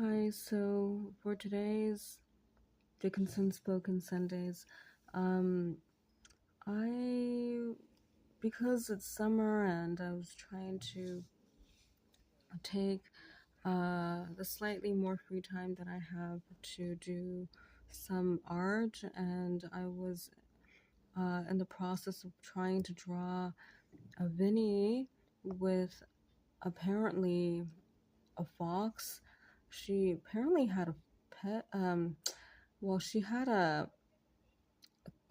Hi, so for today's Dickinson Spoken Sundays, I, because it's summer and I was trying to take the slightly more free time that I have to do some art, and I was in the process of trying to draw a Vinnie with apparently a fox. She apparently had a pet. Well, she had a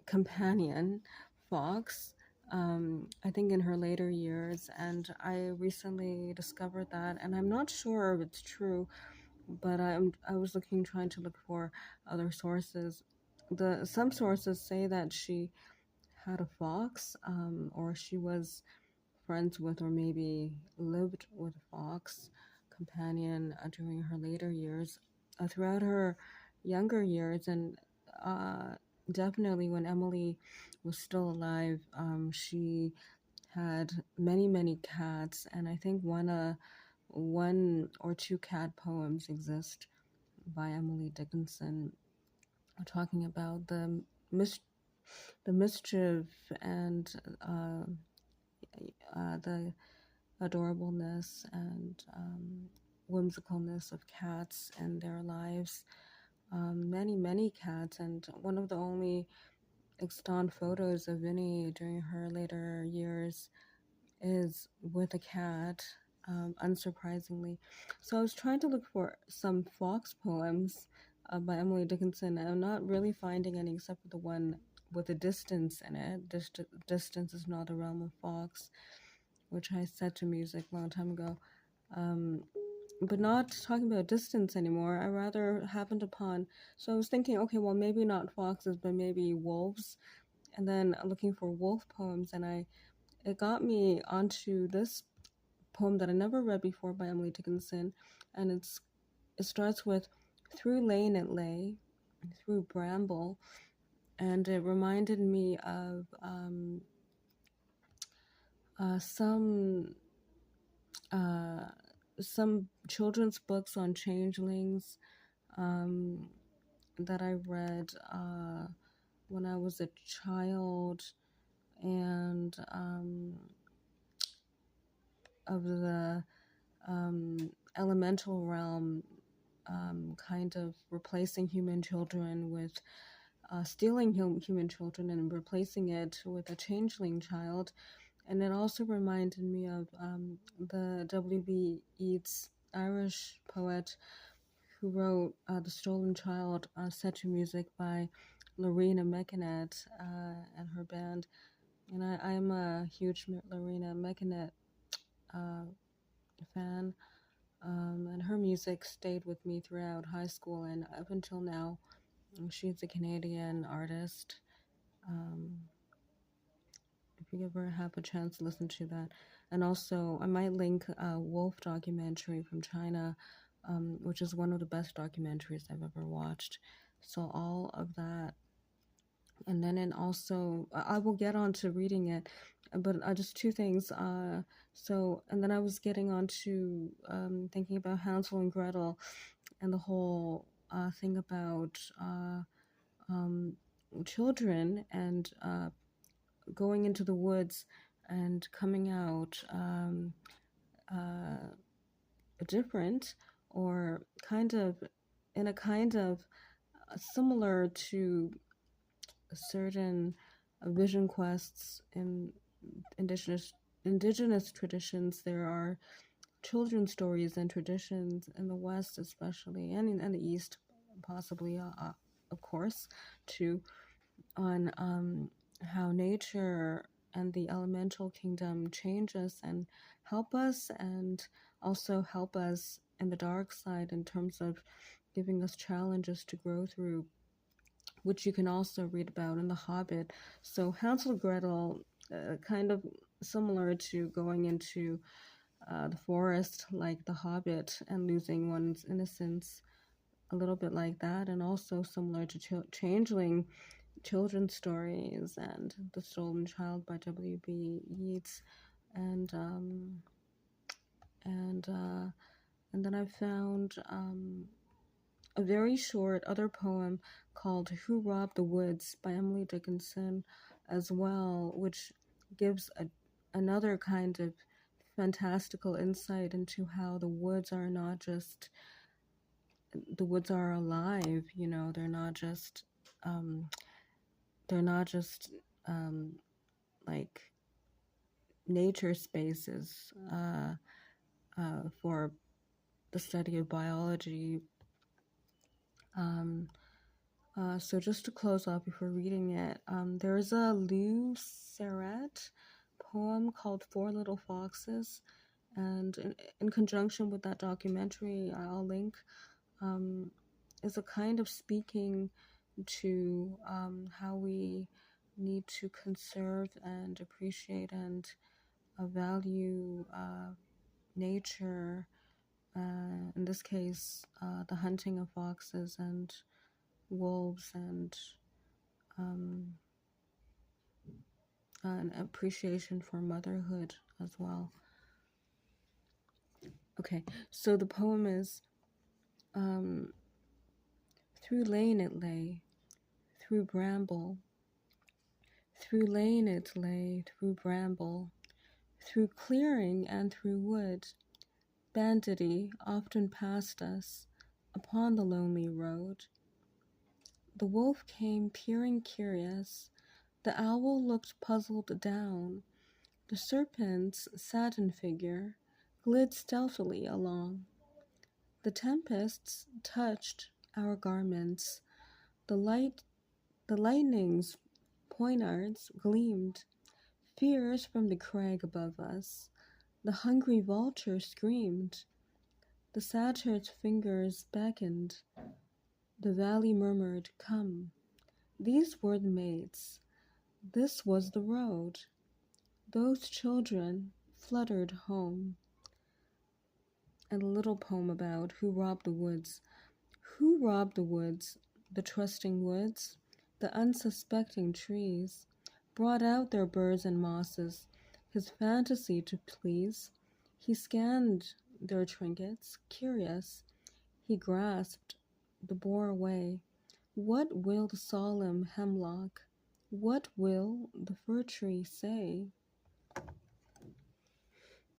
companion fox, I think in her later years, and I recently discovered that, and I'm not sure if it's true, but I was trying to look for other sources. Some sources say that she had a fox, or she was friends with, or maybe lived with a fox companion during her later years. Throughout her younger years, and uh, definitely when Emily was still alive, she had many cats, and I think one or two cat poems exist by Emily Dickinson talking about mis- the mischief and the adorableness and whimsicalness of cats and their lives. Many cats, and one of the only extant photos of Vinnie during her later years is with a cat, unsurprisingly. So I was trying to look for some fox poems by Emily Dickinson, and I'm not really finding any except for the one with a distance in it. Distance is not a realm of fox, which I set to music a long time ago. Um, but not talking about distance anymore. I rather happened upon. So I was thinking, okay, well, maybe not foxes, but maybe wolves. And then looking for wolf poems, and it got me onto this poem that I never read before by Emily Dickinson, and it starts with "Through lane it lay, through bramble," and it reminded me of uh, some uh, some children's books on changelings um, that I read when I was a child, and of the elemental realm, kind of replacing human children with stealing human children and replacing it with a changeling child. And it also reminded me of the W.B. Yeats, Irish poet, who wrote The Stolen Child, set to music by Lorena McKennitt and her band. And I'm a huge Lorena McKennitt uh, fan, and her music stayed with me throughout high school and up until now. She's a Canadian artist. Um, if you ever have a chance to listen to that. And also, I might link a wolf documentary from China, which is one of the best documentaries I've ever watched. So all of that, and then also I will get on to reading it, but just two things. And then I was getting on to thinking about Hansel and Gretel and the whole thing about um, children and going into the woods and coming out uh, different, or kind of in a kind of similar to certain vision quests in indigenous traditions. There are children's stories and traditions in the West, especially, and in the East, possibly, of course, too, on how nature and the elemental kingdom change us and help us, and also help us in the dark side in terms of giving us challenges to grow through, which you can also read about in The Hobbit. So Hansel and Gretel, kind of similar to going into the forest like The Hobbit and losing one's innocence, a little bit like that, and also similar to Changeling children's stories and The Stolen Child by W.B. Yeats, and and uh, and then I found a very short other poem called Who Robbed the Woods by Emily Dickinson as well, which gives another kind of fantastical insight into how the woods are not just, the woods are alive, you know, um, they're not just like nature spaces for the study of biology. So just to close off before reading it, there's a Lou Serret poem called Four Little Foxes, and in conjunction with that documentary I'll link, is a kind of speaking to how we need to conserve and appreciate and value nature, in this case the hunting of foxes and wolves, and an appreciation for motherhood as well. Okay, so the poem is, through lane it lay, through bramble, through lane it lay, through bramble, through clearing and through wood. Banditti often passed us upon the lonely road. The wolf came peering curious, the owl looked puzzled down, the serpent's satin figure glid stealthily along. The tempests touched our garments, the lightning's poinards gleamed, fierce from the crag above us. The hungry vulture screamed, the satyr's fingers beckoned, the valley murmured, "Come." These were the mates, this was the road. Those children fluttered home. And a little poem about who robbed the woods. Who robbed the woods? The trusting woods, the unsuspecting trees, brought out their birds and mosses, his fantasy to please. He scanned their trinkets, curious. He grasped the bore away. What will the solemn hemlock, what will the fir tree say?